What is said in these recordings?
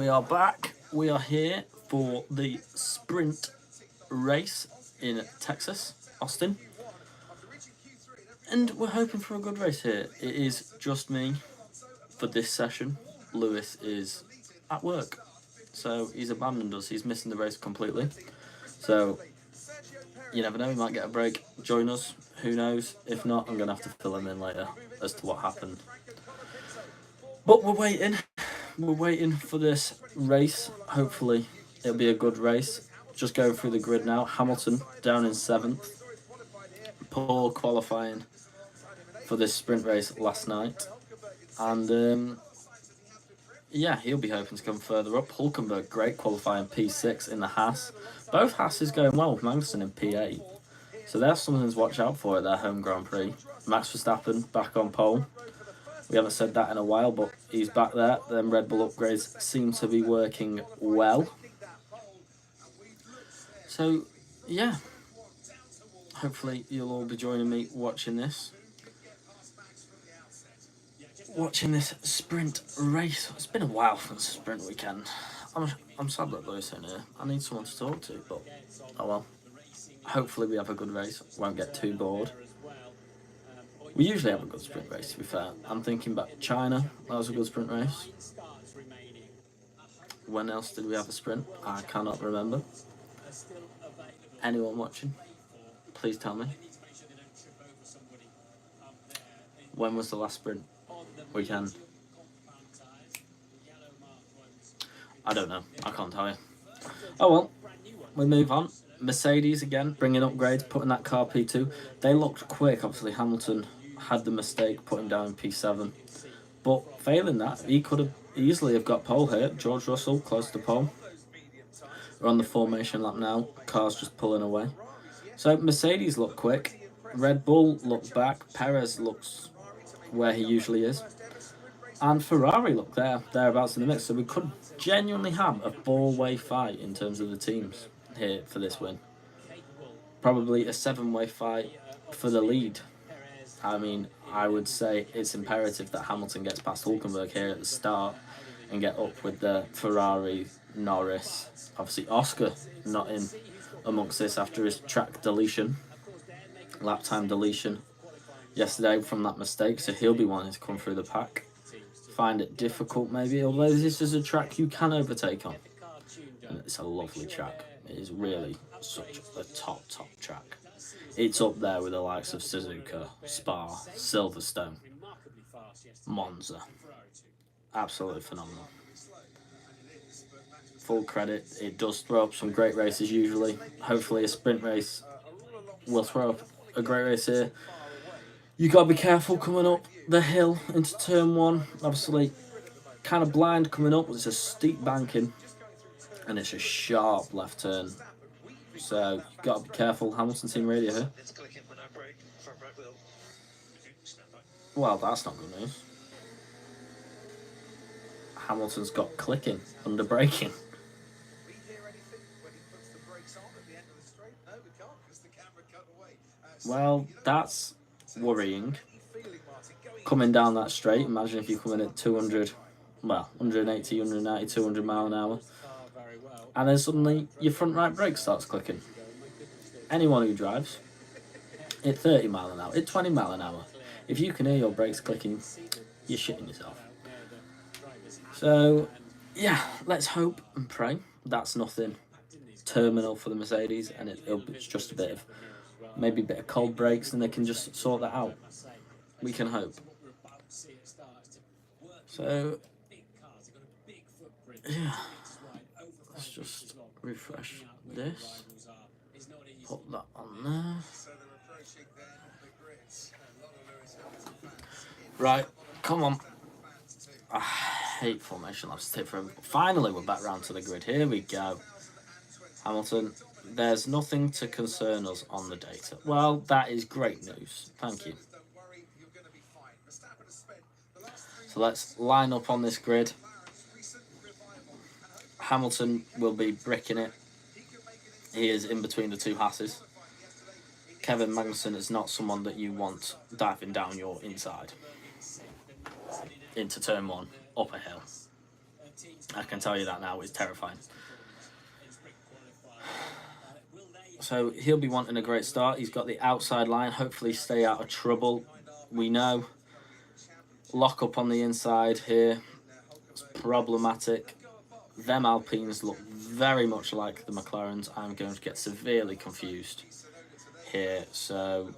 We are back. We are here for the sprint race in Texas, Austin. And we're hoping for a good race here. It is just me for this session. Lewis is at work, so he's abandoned us. He's missing the race completely. So you never know, he might get a break, join us. Who knows? If not, I'm going to have to fill him in later as to what happened. But we're waiting. We're waiting for this race. Hopefully it'll be a good race. Just going through the grid now. Hamilton down in 7th. Paul qualifying for this sprint race last night. And yeah, he'll be hoping to come further up. Hulkenberg, great qualifying P6 in the Haas. Both Haas going well with Magnussen in P8. So there's something to watch out for at their home Grand Prix. Max Verstappen back on pole. We haven't said that in a while, but he's back there. Them Red Bull upgrades seem to be working well. So, yeah. Hopefully you'll all be joining me watching this. Watching this sprint race. It's been a while since the sprint weekend. I'm sad that Lewis in here. I need someone to talk to, but oh well. Hopefully we have a good race. Won't get too bored. We usually have a good sprint race, to be fair. I'm thinking back to China. That was a good sprint race. When else did we have a sprint? I cannot remember. Anyone watching? Please tell me. When was the last sprint weekend? I don't know. I can't tell you. Oh well. We move on. Mercedes again, bringing upgrades, putting that car P2. They looked quick. Obviously, Hamilton had the mistake, putting down P7. But failing that, he could have easily have got pole here. George Russell, close to pole. We're on the formation lap now. Car's just pulling away. So Mercedes look quick. Red Bull look back. Perez looks where he usually is. And Ferrari look thereabouts in the mix. So we could genuinely have a four-way fight in terms of the teams here for this win. Probably a seven-way fight for the lead. I mean, I would say it's imperative that Hamilton gets past Hulkenberg here at the start and get up with the Ferrari, Norris. Obviously, Oscar not in amongst this after his track deletion, lap time deletion yesterday from that mistake, so he'll be wanting to come through the pack. Find it difficult maybe, although this is a track you can overtake on. And it's a lovely track. It is really such a top track. It's up there with the likes of Suzuka, Spa, Silverstone, Monza. Absolutely phenomenal. Full credit. It does throw up some great races usually. Hopefully a sprint race will throw up a great race here. You got to be careful coming up the hill into turn 1. Obviously, kind of blind coming up. It's a steep banking. And it's a sharp left turn. So you've got to be careful. Hamilton team radio here. Well, that's not good news. Hamilton's got clicking under braking. Well, that's worrying. Coming down that straight, imagine if you're coming at 200, well, 180, 190, 200 mile an hour. And then suddenly your front right brake starts clicking. Anyone who drives at 30 mile an hour, at 20 mile an hour, if you can hear your brakes clicking, you're shitting yourself. So, yeah, let's hope and pray that's nothing terminal for the Mercedes, and it's just a bit of, maybe a bit of cold brakes, and they can just sort that out. We can hope. So, yeah. Let's just refresh this. Put that on there. Right, come on. I hate formation laps to take forever. Finally, we're back round to the grid. Here we go. Hamilton, there's nothing to concern us on the data. Well, that is great news. Thank you. So let's line up on this grid. Hamilton will be bricking it. He is in between the two Hasses. Kevin Magnussen is not someone that you want diving down your inside into turn 1, up a hill. I can tell you that now. It's terrifying. So he'll be wanting a great start. He's got the outside line. Hopefully stay out of trouble. We know. Lock up on the inside here. It's problematic. Them Alpines look very much like the McLarens. I'm going to get severely confused here. So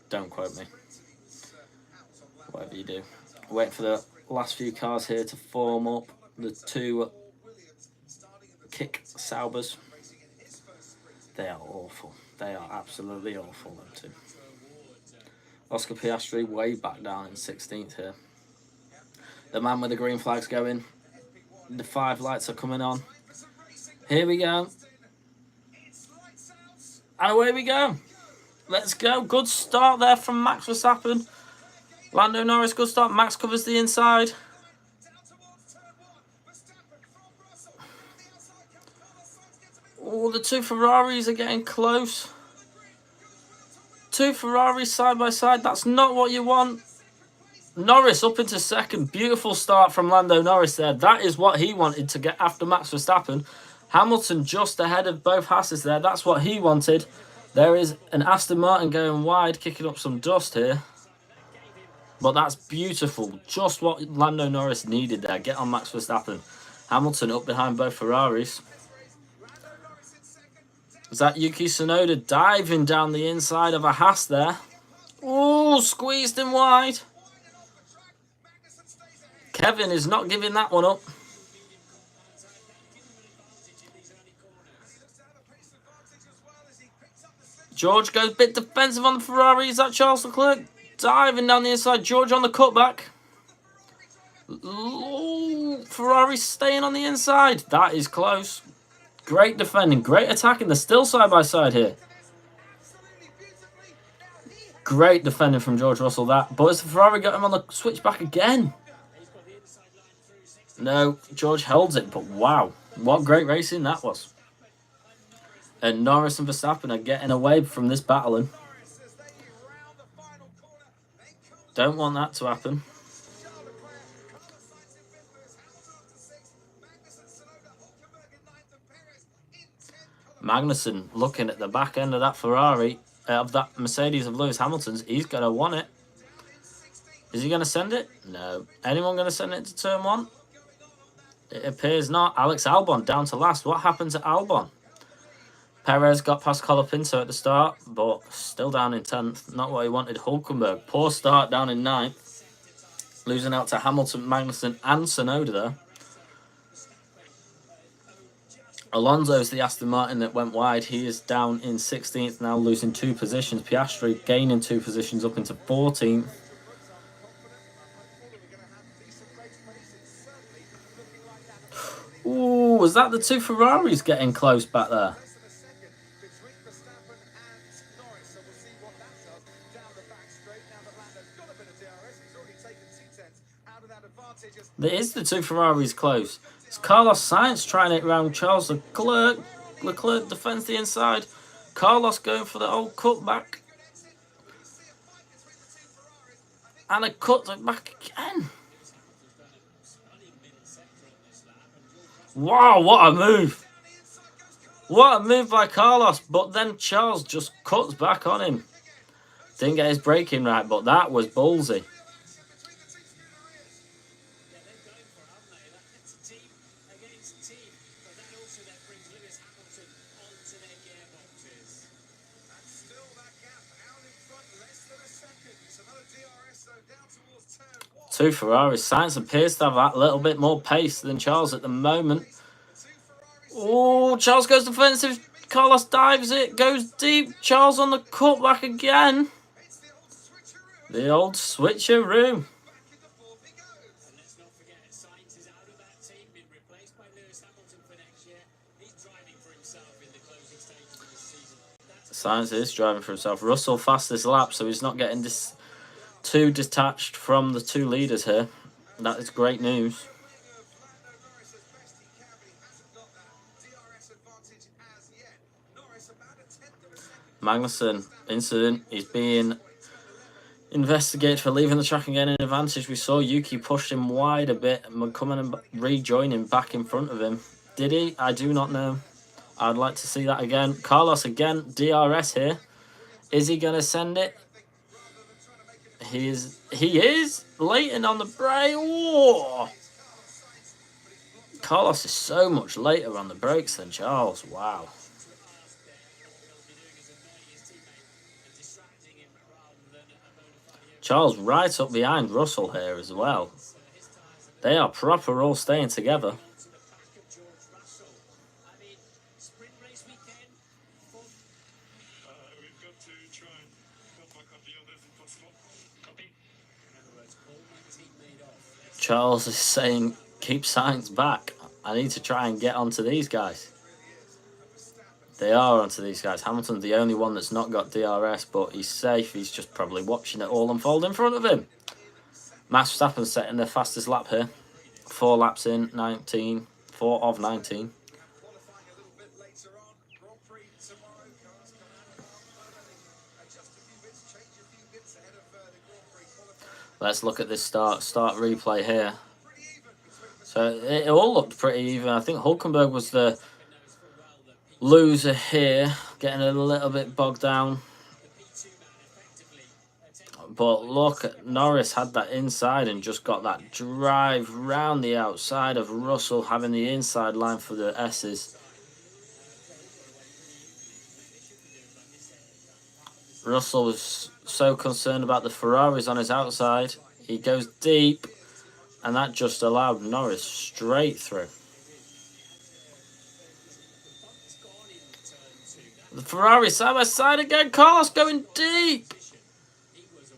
don't quote me. Whatever you do. Wait for the last few cars here to form up. The two kick Saubers. They are awful. They are absolutely awful, them two. Oscar Piastri way back down in 16th here. The man with the green flag's going. The 5 lights are coming on. Here we go. And away we go. Let's go. Good start there from Max Verstappen. Lando Norris, good start. Max covers the inside. Oh, the 2 Ferraris are getting close. 2 Ferraris side by side. That's not what you want. Norris up into second. Beautiful start from Lando Norris there. That is what he wanted to get after Max Verstappen. Hamilton just ahead of both Hasses there. That's what he wanted. There is an Aston Martin going wide, kicking up some dust here. But that's beautiful. Just what Lando Norris needed there. Get on Max Verstappen. Hamilton up behind both Ferraris. Is that Yuki Tsunoda diving down the inside of a Haas there? Oh, squeezed him wide. Kevin is not giving that one up. George goes a bit defensive on the Ferrari. Is that Charles Leclerc? Diving down the inside. George on the cutback. Ooh, Ferrari staying on the inside. That is close. Great defending. Great attacking. They're still side by side here. Great defending from George Russell that. But as the Ferrari got him on the switchback again. No, George holds it. But wow. What great racing that was. And Norris and Verstappen are getting away from this battling. Don't want that to happen. Magnussen looking at the back end of that Ferrari, of that Mercedes of Lewis Hamilton's. He's going to want it. Is he going to send it? No. Anyone going to send it to turn 1? It appears not. Alex Albon down to last. What happened to Albon? Perez got past Colapinto at the start, but still down in 10th. Not what he wanted. Hulkenberg, poor start, down in 9th. Losing out to Hamilton, Magnussen and Tsunoda there. Alonso's the Aston Martin that went wide. He is down in 16th now, losing 2 positions. Piastri gaining 2 positions up into 14th. Ooh, was that the 2 Ferraris getting close back there? There is the 2 Ferraris close. It's Carlos Sainz trying it round Charles Leclerc. Leclerc defends the inside. Carlos going for the old cutback. And a cut back again. Wow, what a move. What a move by Carlos. But then Charles just cuts back on him. Didn't get his braking right, but that was ballsy. Two Ferraris. Sainz appears to have that little bit more pace than Charles at the moment. Oh, Charles goes defensive. Carlos dives it, goes deep. Charles on the cutback again. The old switcheroo. Sainz is driving for himself. Russell fastest lap, so he's not getting too detached from the 2 leaders here. That is great news. Magnussen incident. He's being Investigate for leaving the track and gaining an advantage. We saw Yuki pushed him wide a bit and coming and rejoining back in front of him. Did he? I do not know. I'd like to see that again. Carlos again, DRS here. Is he going to send it? He is. Leighton on the brake. Whoa. Carlos is so much later on the brakes than Charles. Wow. Charles right up behind Russell here as well. They are proper all staying together. Charles is saying, keep Sainz back. I need to try and get onto these guys. They are onto these guys. Hamilton's the only one that's not got DRS, but he's safe. He's just probably watching it all unfold in front of him. Max Verstappen setting the fastest lap here. 4 laps in, 19. 4 of 19. Let's look at this start replay here. So it all looked pretty even. I think Hulkenberg was the loser here, getting a little bit bogged down. But look, Norris had that inside and just got that drive round the outside of Russell, having the inside line for the S's. Russell was so concerned about the Ferraris on his outside. He goes deep, and that just allowed Norris straight through. The Ferrari side by side again. Carlos going deep.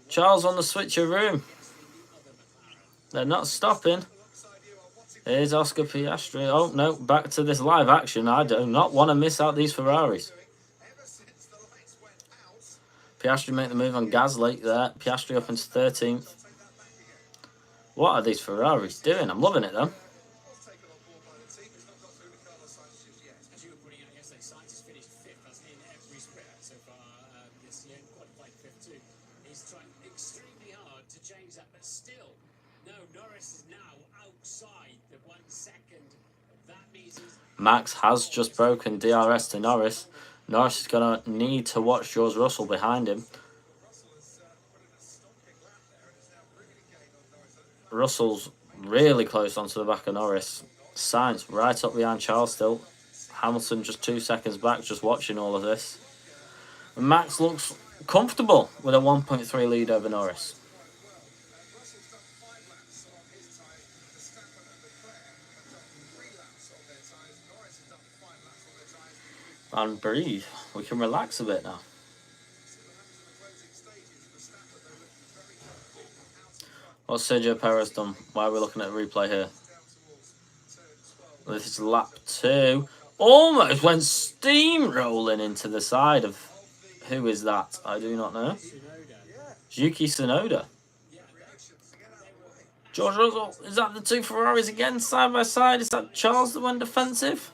Charles on the switcheroo. They're not stopping. Here's Oscar Piastri. Oh, no, back to this live action. I do not want to miss out these Ferraris. Piastri make the move on Gasly there. Piastri up into 13th. What are these Ferraris doing? I'm loving it, though. Max has just broken DRS to Norris. Norris is going to need to watch George Russell behind him. Russell's really close onto the back of Norris. Sainz right up behind Charles still. Hamilton just 2 seconds back, just watching all of this. And Max looks comfortable with a 1.3 lead over Norris. And breathe. We can relax a bit now. What's Sergio Perez done? Why are we looking at a replay here? This is lap 2. Almost went steamrolling into the side of... Who is that? I do not know. Yuki Tsunoda. George Russell. Is that the 2 Ferraris again, side by side? Is that Charles that went defensive?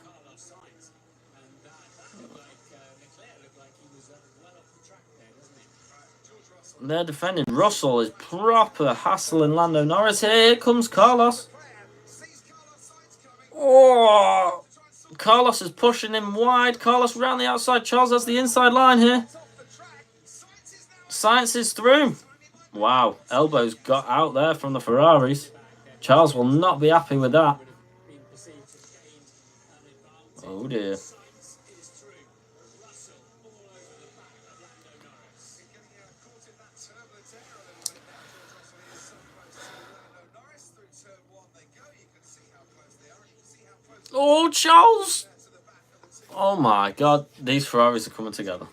They're defending. Russell is proper hassling Lando Norris. Here comes Carlos. Oh, Carlos is pushing him wide. Carlos round the outside. Charles has the inside line here. Sainz is through. Wow, elbows got out there from the Ferraris. Charles will not be happy with that. Oh dear. Oh, Charles! Oh my God, these Ferraris are coming together.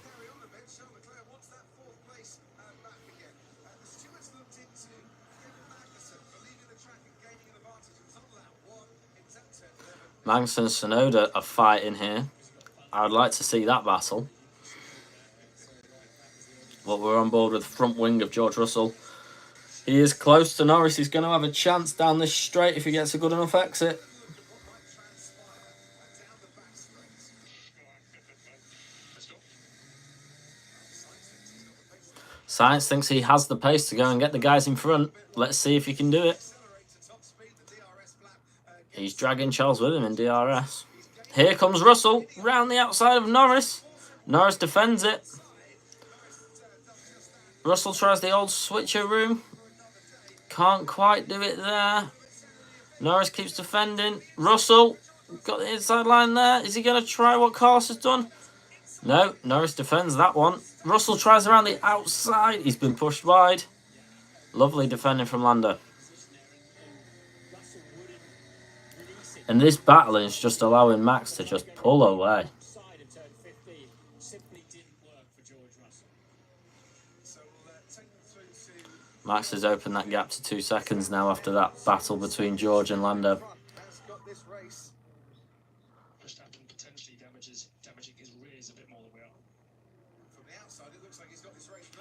Max and Tsunoda are fighting here. I would like to see that battle. But we're on board with the front wing of George Russell. He is close to Norris. He's going to have a chance down this straight if he gets a good enough exit. Science thinks he has the pace to go and get the guys in front. Let's see if he can do it. He's dragging Charles with him in DRS. Here comes Russell, round the outside of Norris. Norris defends it. Russell tries the old switcheroo. Can't quite do it there. Norris keeps defending. Russell got the inside line there. Is he going to try what Carlos has done? No, Norris defends that one. Russell tries around the outside. He's been pushed wide. Lovely defending from Lando. And this battling is just allowing Max to just pull away. Max has opened that gap to 2 seconds now after that battle between George and Lando.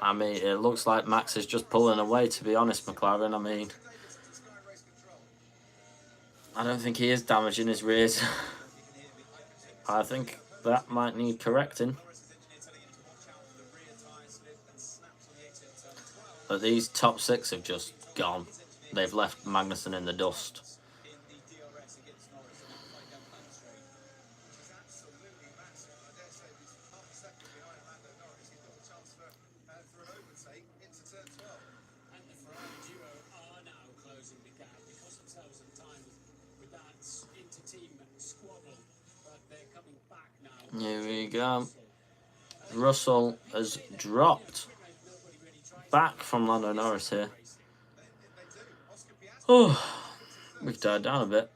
I mean, it looks like Max is just pulling away, to be honest, McLaren. I mean, I don't think he is damaging his rears. I think that might need correcting. But these top 6 have just gone. They've left Magnussen in the dust. Here we go. Russell has dropped back from Lando Norris here. Oh, we've died down a bit.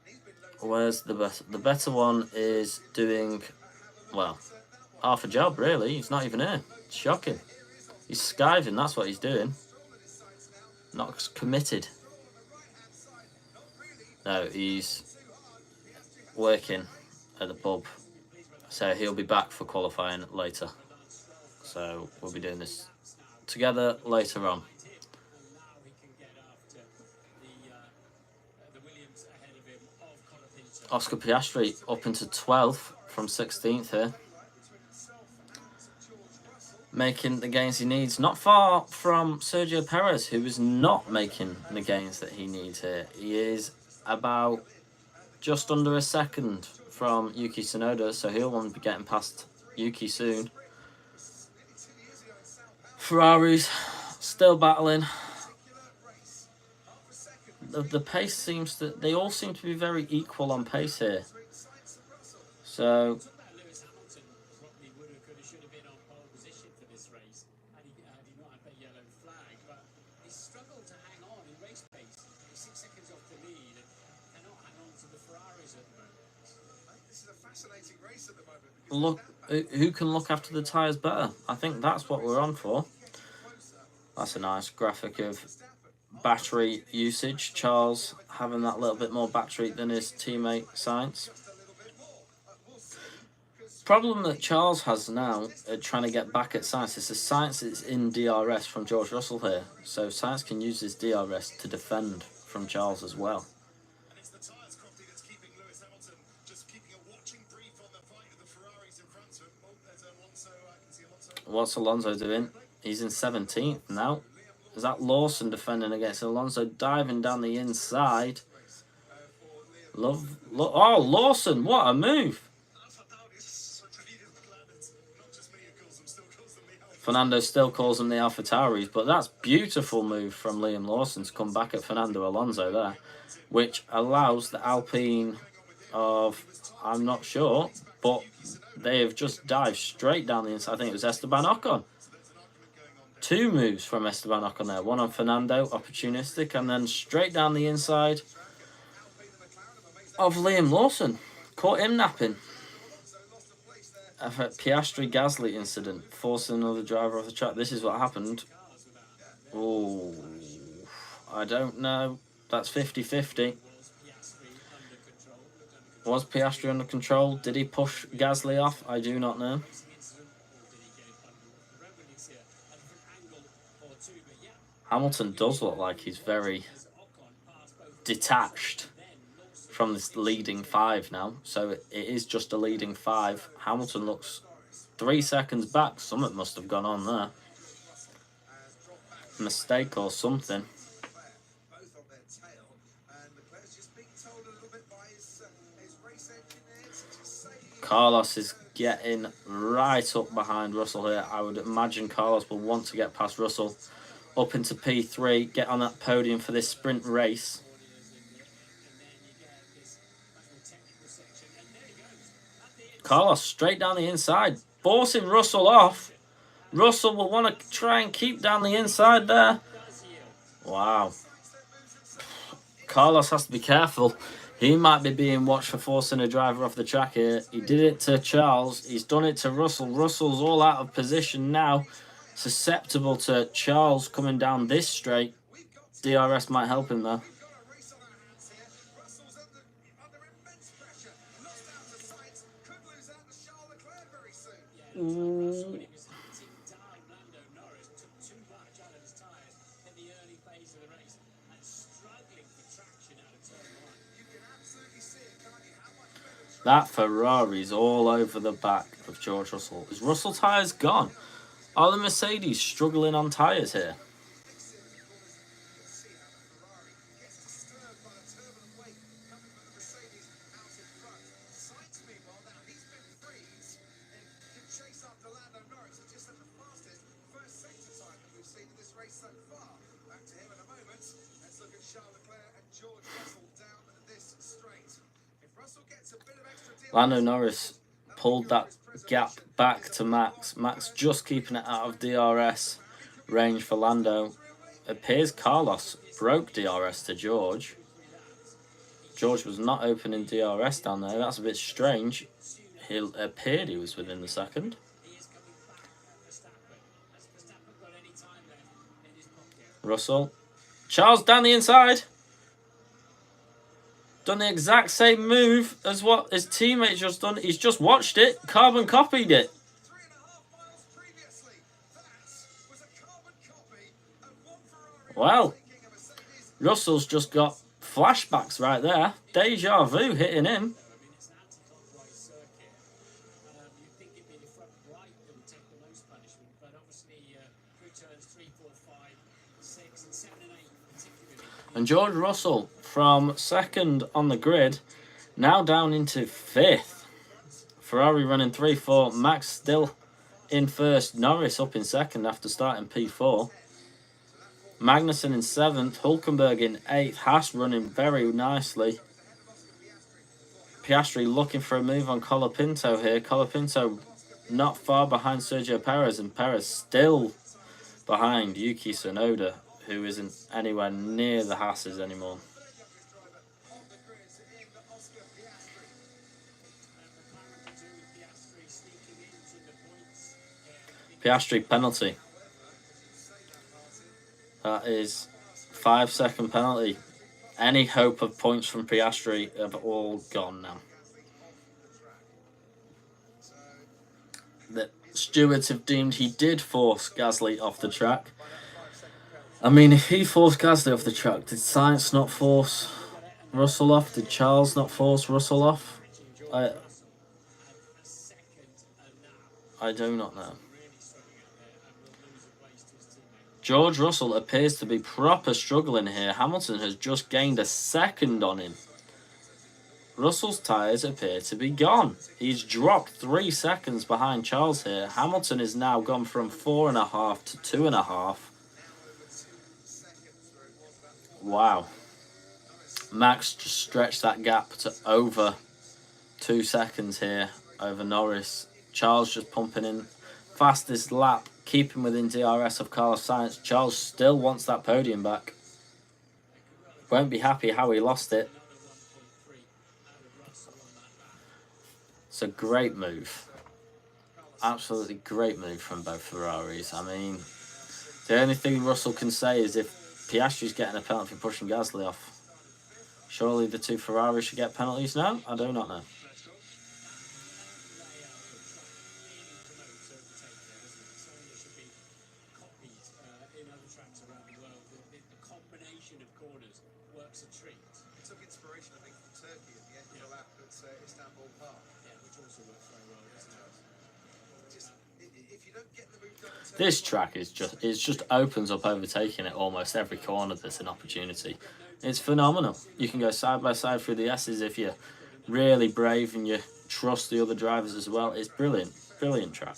Where's the best? The better one is doing, well, half a job really. He's not even here. It's shocking. He's skiving, that's what he's doing. Not committed. No, he's working at the pub. So he'll be back for qualifying later. So we'll be doing this together later on. Oscar Piastri up into 12th from 16th here. Making the gains he needs. Not far from Sergio Perez, who is not making the gains that he needs here. He is about just under a second from Yuki Tsunoda, so he'll want to be getting past Yuki soon. Ferrari's still battling. The pace seems to... They all seem to be very equal on pace here. So... Look, who can look after the tyres better? I think that's what we're on for. That's a nice graphic of battery usage. Charles having that little bit more battery than his teammate Sainz. Problem that Charles has now, trying to get back at Sainz, is the Sainz is in DRS from George Russell here. So Sainz can use his DRS to defend from Charles as well. What's Alonso doing? He's in 17th now. Is that Lawson defending against Alonso? Diving down the inside. Oh, Lawson, what a move. Fernando still calls them the AlphaTauris, but that's beautiful move from Liam Lawson to come back at Fernando Alonso there, which allows the Alpine of, I'm not sure, but they have just dived straight down the inside. I think it was Esteban Ocon. 2 moves from Esteban Ocon there. One on Fernando, opportunistic, and then straight down the inside of Liam Lawson. Caught him napping. A Piastri Gasly incident, forcing another driver off the track. This is what happened. Oh, I don't know. That's 50-50. Was Piastri under control? Did he push Gasly off? I do not know. Hamilton does look like he's very detached from this leading 5 now. So it is just a leading 5. Hamilton looks 3 seconds back. Something must have gone on there. mistake or something. Carlos is getting right up behind Russell here. I would imagine Carlos will want to get past Russell up into P3, get on that podium for this sprint race. Carlos straight down the inside, forcing Russell off. Russell will want to try and keep down the inside there. Wow. Carlos has to be careful. He might be being watched for forcing a driver off the track here. He did it to Charles. He's done it to Russell. Russell's all out of position now. Susceptible to Charles coming down this straight. DRS might help him though. Ooh. That Ferrari's all over the back of George Russell. Is Russell tyres gone? Are the Mercedes struggling on tyres here? Lando Norris pulled that gap back to Max. Max just keeping it out of DRS range for Lando. Appears Carlos broke DRS to George. George was not opening DRS down there. That's a bit strange. He appeared he was within the second. Russell. Charles down the inside. Done the exact same move as what his teammate just done. He's just watched it, carbon copied it. Well, Russell's just got flashbacks right there. Deja vu hitting him. And George Russell from second on the grid, now down into fifth. Ferrari running 3-4. Max still in first. Norris up in second after starting P4. Magnussen in seventh. Hülkenberg in eighth. Haas running very nicely. Piastri looking for a move on Colapinto here. Colapinto not far behind Sergio Perez, and Perez still behind Yuki Tsunoda, who isn't anywhere near the Haas's anymore. Piastri penalty. That is 5-second penalty. Any hope of points from Piastri have all gone now. The stewards have deemed he did force Gasly off the track. I mean, if he forced Gasly off the track, did Sainz not force Russell off? Did Charles not force Russell off? I do not know. George Russell appears to be proper struggling here. Hamilton has just gained a second on him. Russell's tyres appear to be gone. He's dropped 3 seconds behind Charles here. Hamilton is now gone from 4.5 to 2.5. Wow. Max just stretched that gap to over 2 seconds here over Norris. Charles just pumping in fastest lap, keeping within DRS of Carlos Sainz. Charles still wants that podium back. Won't be happy how he lost it. It's a great move. Absolutely great move from both Ferraris. I mean, the only thing Russell can say is if Piastri's getting a penalty for pushing Gasly off, surely the two Ferraris should get penalties now? I do not know. This track is just opens up overtaking at almost every corner there's an opportunity. It's phenomenal. You can go side by side through the S's if you're really brave and you trust the other drivers as well. It's brilliant. Brilliant track.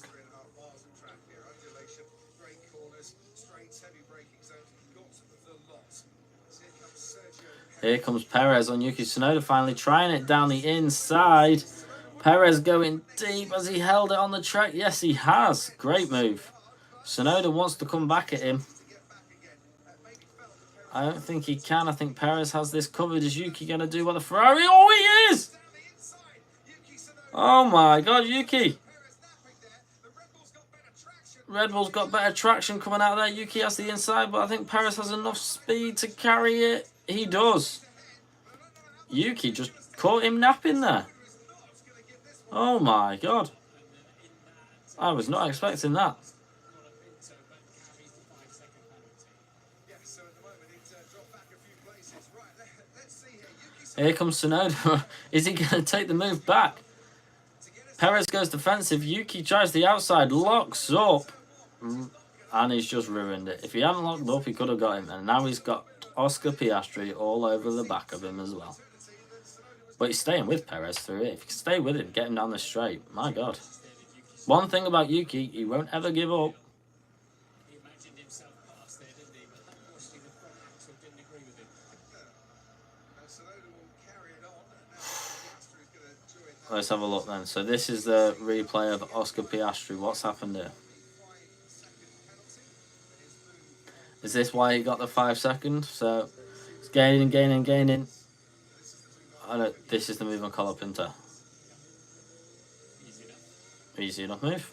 Here comes Perez on Yuki Tsunoda, finally trying it down the inside. Perez going deep. Has he held it on the track? Yes, he has. Great move. Tsunoda wants to come back at him. I don't think he can. I think Perez has this covered. Is Yuki going to do what the Ferrari? Oh, he is! Oh my God, Yuki. Red Bull's got better traction coming out of there. Yuki has the inside, but I think Perez has enough speed to carry it. He does. Yuki just caught him napping there. Oh my God. I was not expecting that. Here comes Tsunoda. Is he going to take the move back? Perez goes defensive. Yuki tries the outside, locks up, and he's just ruined it. If he hadn't locked up, he could have got him. And now he's got Oscar Piastri all over the back of him as well. But he's staying with Perez through it. If you can stay with him, get him down the straight. My God. One thing about Yuki, he won't ever give up. Let's have a look then. So this is the replay of Oscar Piastri. What's happened here? Is this why he got the 5 seconds? So it's gaining, gaining, gaining. This is the move on Colapinto. Easy enough move.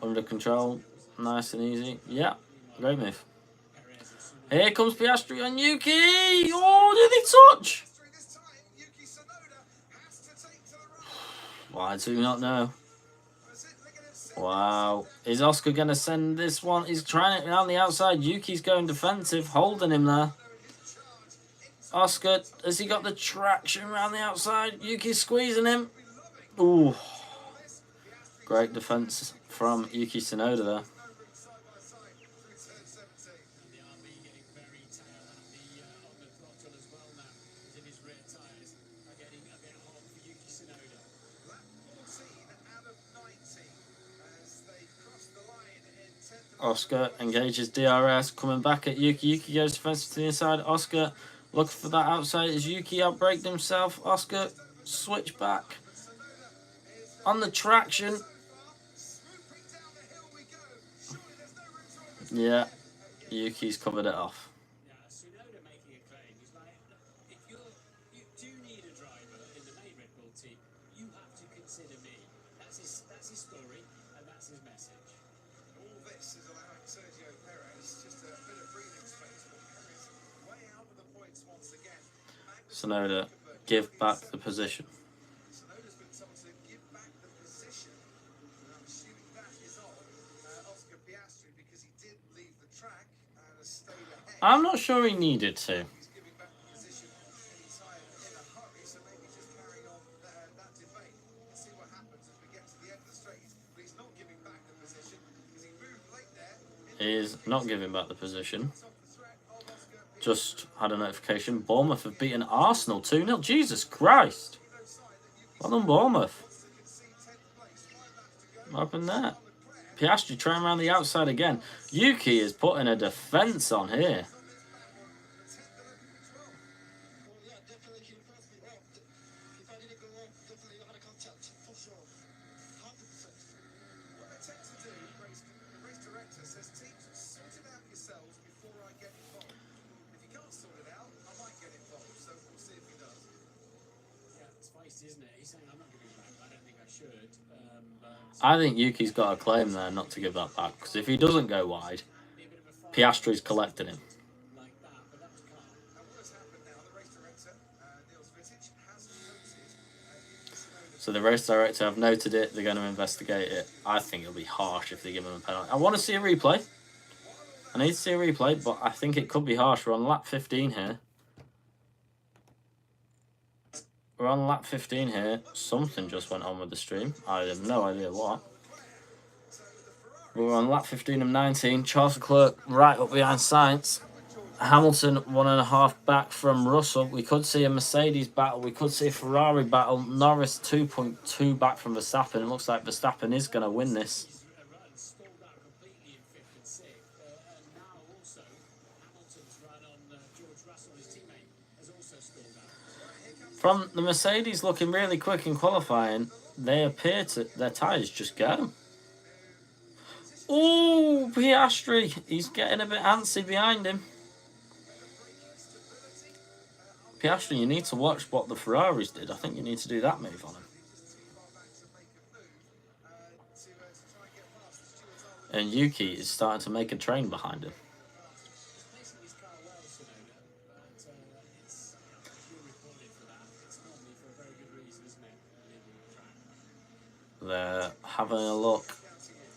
Under control. Nice and easy. Yeah, great move. Here comes Piastri on Yuki. Oh, did he touch? Why do we not know? Wow. Is Oscar going to send this one? He's trying it around the outside. Yuki's going defensive, holding him there. Oscar, has he got the traction around the outside? Yuki's squeezing him. Ooh. Great defense from Yuki Tsunoda there. Oscar engages DRS, coming back at Yuki. Yuki goes defensive to the inside. Oscar looking for that outside. Is Yuki outbraked himself? Oscar switch back on the traction. Yeah, Yuki's covered it off. Tsunoda, give back the position. I'm not sure he needed to. He is not giving back the position. Just had a notification. Bournemouth have beaten Arsenal 2-0. Jesus Christ. Well done, Bournemouth. What happened there? Piastri trying around the outside again. Yuki is putting a defence on here. I think Yuki's got a claim there not to give that back, because if he doesn't go wide, Piastri's collecting him. So the race director have noted it, they're going to investigate it. I think it'll be harsh if they give him a penalty. I want to see a replay. I need to see a replay, but I think it could be harsh. We're on lap 15 here. We're on lap 15 here. Something just went on with the stream. I have no idea what. We're on lap 15 of 19. Charles Leclerc right up behind Sainz. Hamilton 1.5 back from Russell. We could see a Mercedes battle. We could see a Ferrari battle. Norris 2.2 back from Verstappen. It looks like Verstappen is going to win this. From the Mercedes looking really quick in qualifying, they appear to, their tyres just go. Oh, Piastri. He's getting a bit antsy behind him. Piastri, you need to watch what the Ferraris did. I think you need to do that move on him. And Yuki is starting to make a train behind him. They're having a look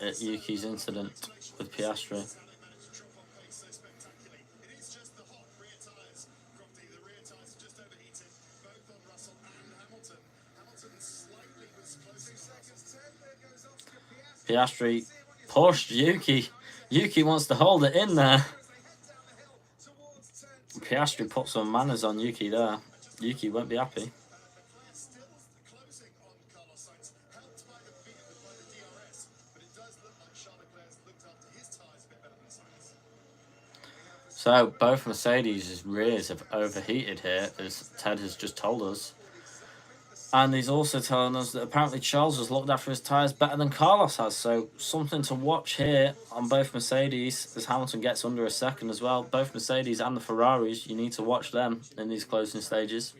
at Yuki's incident with Piastri. Piastri pushed Yuki. Yuki wants to hold it in there. Piastri put some manners on Yuki there. Yuki won't be happy. So both Mercedes' rears have overheated here, as Ted has just told us. And he's also telling us that apparently Charles has looked after his tyres better than Carlos has. So something to watch here on both Mercedes as Hamilton gets under a second as well. Both Mercedes and the Ferraris, you need to watch them in these closing stages.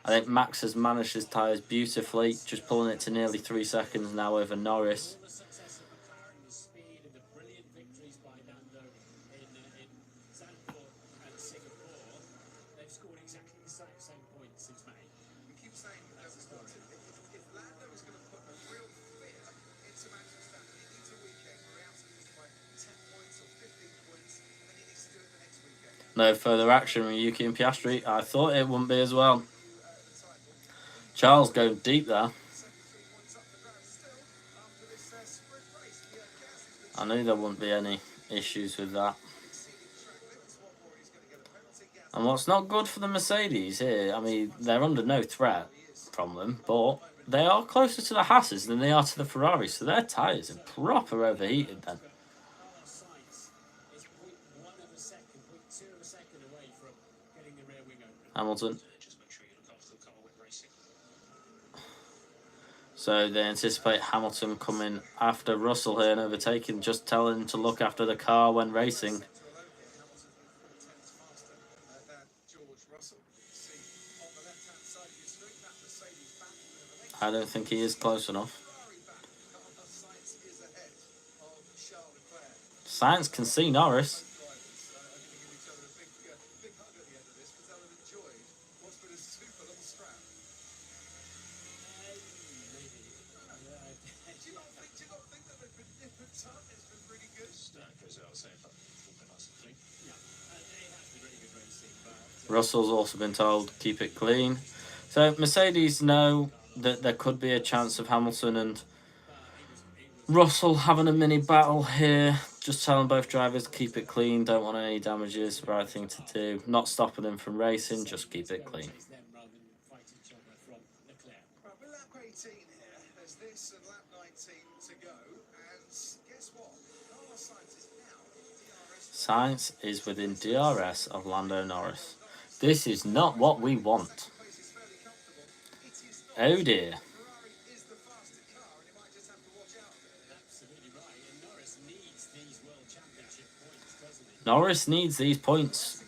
I think Max has managed his tyres beautifully, just pulling it to nearly 3 seconds now over Norris. No further action from Yuki and Piastri. I thought it wouldn't be as well. Charles going deep there. I knew there wouldn't be any issues with that. And what's not good for the Mercedes here, I mean, they're under no threat from them, but they are closer to the Haas's than they are to the Ferraris, so their tyres are proper overheated then. Hamilton. So they anticipate Hamilton coming after Russell here and overtaking, just telling him to look after the car when racing. I don't think he is close enough. Sainz can see Norris. Russell's also been told keep it clean. So Mercedes know that there could be a chance of Hamilton and Russell having a mini battle here. Just telling both drivers keep it clean, don't want any damages, right thing to do. Not stopping them from racing, just keep it clean. Sainz is within DRS of Lando Norris. This is not what we want. Oh dear. Norris needs these points.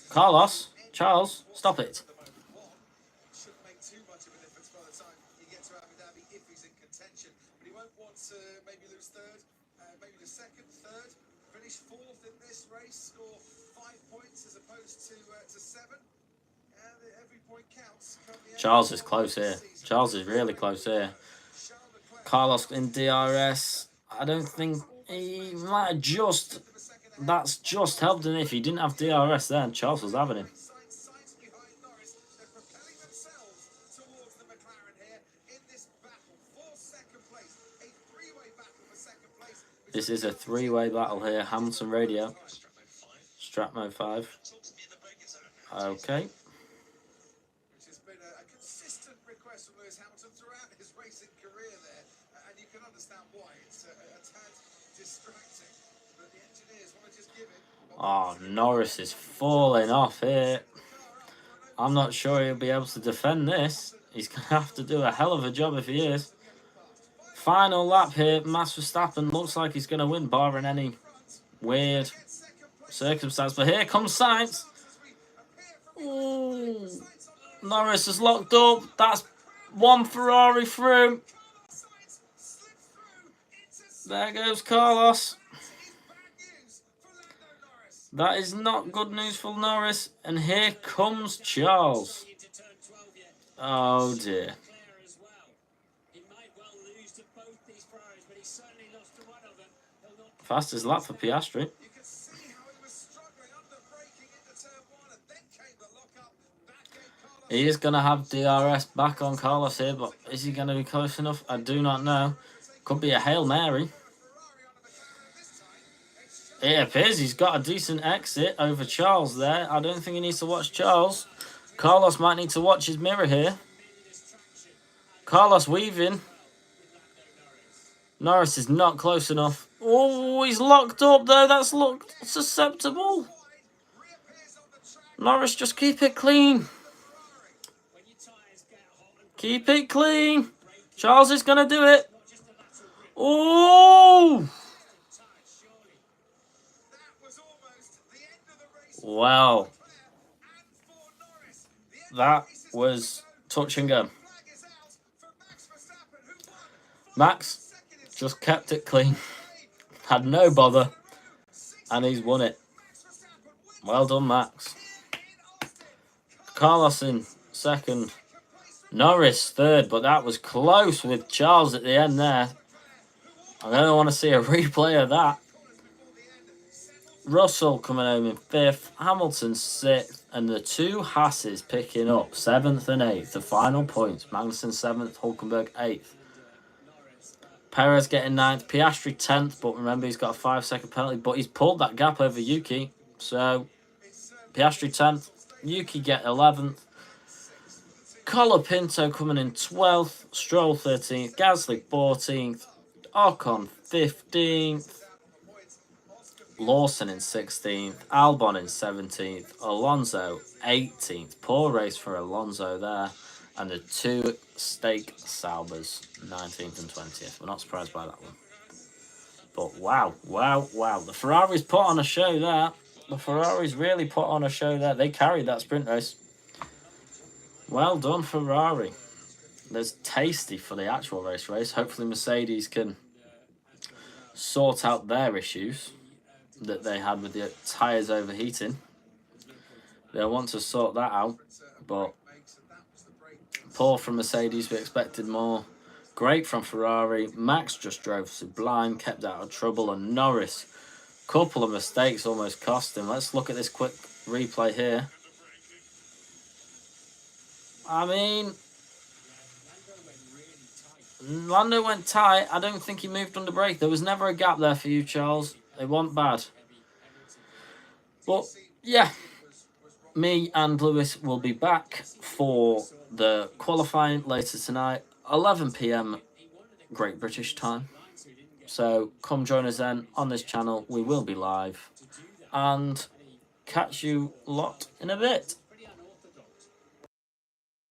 Carlos, Charles, stop it. Charles is close here. Charles is really close here. Carlos in DRS. I don't think he might have just... That's just helped him. If he didn't have DRS then, Charles was having him. This is a three-way battle here. Hamilton Radio. Strap mode 5. Okay. Oh, Norris is falling off here. I'm not sure he'll be able to defend this. He's going to have to do a hell of a job if he is. Final lap here. Max Verstappen looks like he's going to win, barring any weird circumstance. But here comes Sainz. Ooh. Norris is locked up. That's one Ferrari through. There goes Carlos. That is not good news for Norris. And here comes Charles. Oh dear. Fastest lap for Piastri. He is going to have DRS back on Carlos here, but is he going to be close enough? I do not know. Could be a Hail Mary. It appears he's got a decent exit over Charles there. I don't think he needs to watch Charles. Carlos might need to watch his mirror here. Carlos weaving. Norris is not close enough. Oh, he's locked up though. That's looked susceptible. Norris, just keep it clean. Keep it clean. Charles is going to do it. Oh! Wow. That was touch and go. Max just kept it clean. Had no bother. And he's won it. Well done, Max. Carlos in second. Norris third, but that was close with Charles at the end there. I don't want to see a replay of that. Russell coming home in 5th, Hamilton 6th, and the two Hasses picking up 7th and 8th. The final points. Magnussen 7th, Hulkenberg 8th. Perez getting 9th, Piastri 10th, but remember he's got a 5-second penalty, but he's pulled that gap over Yuki. So, Piastri 10th, Yuki get 11th. Colapinto coming in 12th, Stroll 13th, Gasly 14th, Ocon 15th, Lawson in 16th, Albon in 17th, Alonso 18th. Poor race for Alonso there. And the two Stake Saubers, 19th and 20th. We're not surprised by that one. But wow, wow, wow. The Ferraris put on a show there. The Ferraris really put on a show there. They carried that sprint race. Well done, Ferrari. There's tasty for the actual race. Hopefully Mercedes can sort out their issues that they had with the tyres overheating. They'll want to sort that out. But poor from Mercedes. We expected more. Great from Ferrari. Max just drove sublime, kept out of trouble. And Norris, couple of mistakes almost cost him. Let's look at this quick replay here. I mean, Lando went tight. I don't think he moved under brake. There was never a gap there for you, Charles. It wasn't bad. But, yeah. Me and Lewis will be back for the qualifying later tonight. 11 PM Great British time. So, come join us then on this channel. We will be live. And catch you lot in a bit.